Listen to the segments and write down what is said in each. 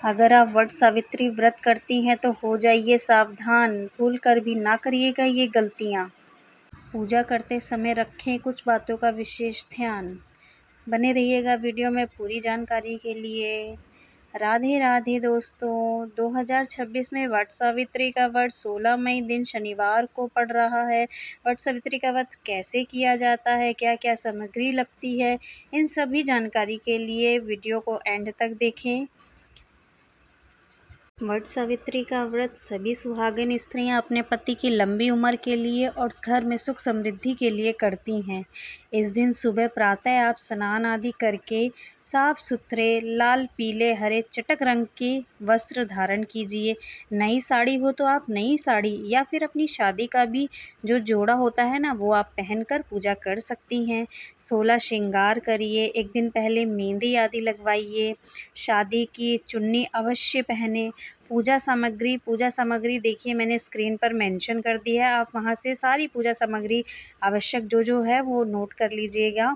अगर आप वट सावित्री व्रत करती हैं तो हो जाइए सावधान, भूल कर भी ना करिएगा ये गलतियाँ। पूजा करते समय रखें कुछ बातों का विशेष ध्यान। बने रहिएगा वीडियो में पूरी जानकारी के लिए। राधे राधे दोस्तों, 2026 में वट सावित्री का व्रत 16 मई दिन शनिवार को पड़ रहा है। वट सावित्री का व्रत कैसे किया जाता है, क्या क्या सामग्री लगती है, इन सभी जानकारी के लिए वीडियो को एंड तक देखें। वट सावित्री का व्रत सभी सुहागिन स्त्रियां अपने पति की लंबी उम्र के लिए और घर में सुख समृद्धि के लिए करती हैं। इस दिन सुबह प्रातः आप स्नान आदि करके साफ सुथरे लाल पीले हरे चटक रंग के वस्त्र धारण कीजिए। नई साड़ी हो तो आप नई साड़ी या फिर अपनी शादी का भी जो जोड़ा होता है ना, वो आप पहनकर पूजा कर सकती हैं। 16 श्रृंगार करिए, एक दिन पहले मेहंदी आदि लगवाइए, शादी की चुन्नी अवश्य पहने। पूजा सामग्री देखिए मैंने स्क्रीन पर मेंशन कर दी है, आप वहां से सारी पूजा सामग्री आवश्यक जो है वो नोट कर लीजिएगा।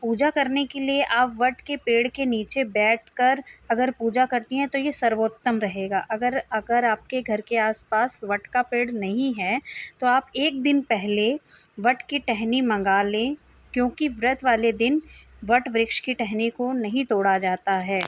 पूजा करने के लिए आप वट के पेड़ के नीचे बैठकर अगर पूजा करती हैं तो ये सर्वोत्तम रहेगा। अगर आपके घर के आसपास वट का पेड़ नहीं है तो आप एक दिन पहले वट की टहनी मंगा लें, क्योंकि व्रत वाले दिन वट वृक्ष की टहनी को नहीं तोड़ा जाता है।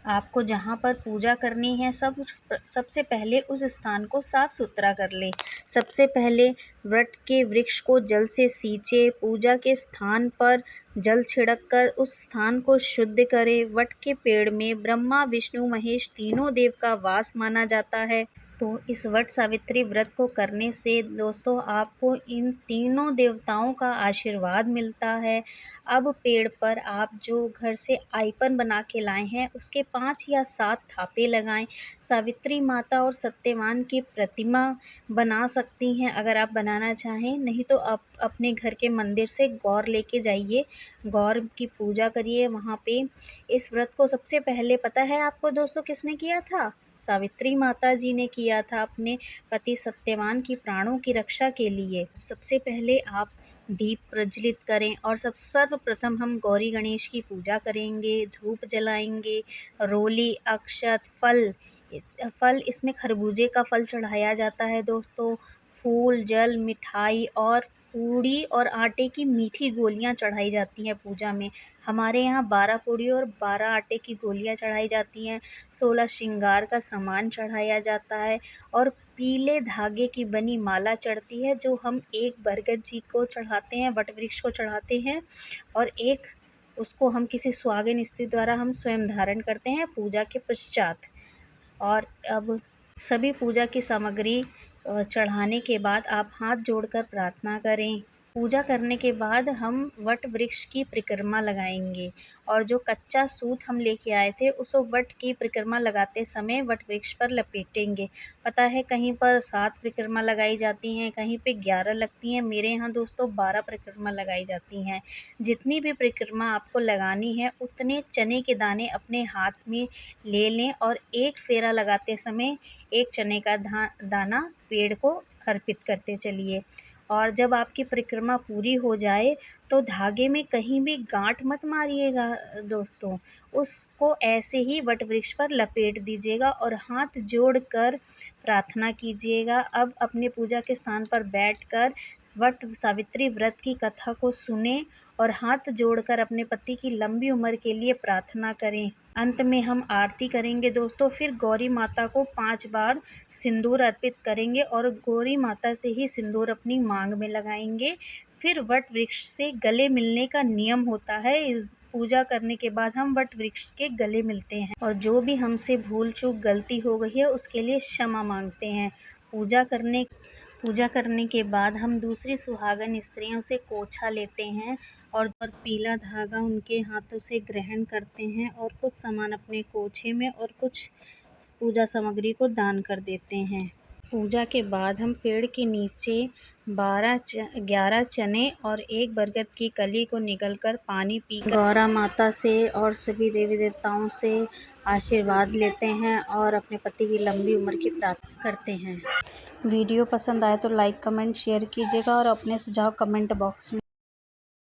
आपको जहाँ पर पूजा करनी है सबसे पहले उस स्थान को साफ सुथरा कर लें। सबसे पहले वट के वृक्ष को जल से सींचे, पूजा के स्थान पर जल छिड़क कर उस स्थान को शुद्ध करें। वट के पेड़ में ब्रह्मा विष्णु महेश तीनों देव का वास माना जाता है, तो इस वट सावित्री व्रत को करने से दोस्तों आपको इन तीनों देवताओं का आशीर्वाद मिलता है। अब पेड़ पर आप जो घर से आइपन बना के लाए हैं उसके 5 या 7 थापे लगाएं। सावित्री माता और सत्यवान की प्रतिमा बना सकती हैं अगर आप बनाना चाहें, नहीं तो आप अपने घर के मंदिर से गौर लेके जाइए, गौर की पूजा करिए वहाँ पे। इस व्रत को सबसे पहले पता है आपको दोस्तों किसने किया था? सावित्री माता जी ने किया था अपने पति सत्यवान की प्राणों की रक्षा के लिए। सबसे पहले आप दीप प्रज्वलित करें और सर्वप्रथम हम गौरी गणेश की पूजा करेंगे, धूप जलाएंगे, रोली अक्षत फल इसमें खरबूजे का फल चढ़ाया जाता है दोस्तों, फूल जल मिठाई और पूड़ी और आटे की मीठी गोलियां चढ़ाई जाती हैं पूजा में। हमारे यहाँ 12 पूड़ी और 12 आटे की गोलियां चढ़ाई जाती हैं। 16 श्रृंगार का सामान चढ़ाया जाता है और पीले धागे की बनी माला चढ़ती है, जो हम एक बरगद जी को चढ़ाते हैं, वट वृक्ष को चढ़ाते हैं, और एक उसको हम किसी सुहागिन स्त्री द्वारा हम स्वयं धारण करते हैं पूजा के पश्चात। और अब सभी पूजा की सामग्री चढ़ाने के बाद आप हाथ जोड़कर प्रार्थना करें। पूजा करने के बाद हम वट वृक्ष की परिक्रमा लगाएंगे और जो कच्चा सूत हम लेके आए थे उसको वट की परिक्रमा लगाते समय वट वृक्ष पर लपेटेंगे। पता है कहीं पर 7 परिक्रमा लगाई जाती हैं, कहीं पे 11 लगती हैं, मेरे यहाँ दोस्तों 12 परिक्रमा लगाई जाती हैं। जितनी भी परिक्रमा आपको लगानी है उतने चने के दाने अपने हाथ में ले लें और एक फेरा लगाते समय एक चने का दाना पेड़ को अर्पित करते चलिए। और जब आपकी परिक्रमा पूरी हो जाए तो धागे में कहीं भी गांठ मत मारिएगा दोस्तों, उसको ऐसे ही वट वृक्ष पर लपेट दीजिएगा और हाथ जोड़कर प्रार्थना कीजिएगा। अब अपने पूजा के स्थान पर बैठकर वट सावित्री व्रत की कथा को सुने और हाथ जोड़कर अपने पति की लंबी उम्र के लिए प्रार्थना करें। अंत में हम आरती करेंगे दोस्तों, फिर गौरी माता को 5 बार सिंदूर अर्पित करेंगे और गौरी माता से ही सिंदूर अपनी मांग में लगाएंगे। फिर वट वृक्ष से गले मिलने का नियम होता है, इस पूजा करने के बाद हम वट वृक्ष के गले मिलते हैं और जो भी हमसे भूल चूक गलती हो गई है उसके लिए क्षमा मांगते हैं। पूजा करने के बाद हम दूसरी सुहागन स्त्रियों से कोछा लेते हैं और पीला धागा उनके हाथों से ग्रहण करते हैं और कुछ सामान अपने कोछे में और कुछ पूजा सामग्री को दान कर देते हैं। पूजा के बाद हम पेड़ के नीचे 11 चने और एक बरगद की कली को निगलकर पानी पीकर गौरा माता से और सभी देवी देवताओं से आशीर्वाद लेते हैं और अपने पति की लंबी उम्र की प्रार्थना करते हैं। वीडियो पसंद आए तो लाइक कमेंट शेयर कीजिएगा और अपने सुझाव कमेंट बॉक्स में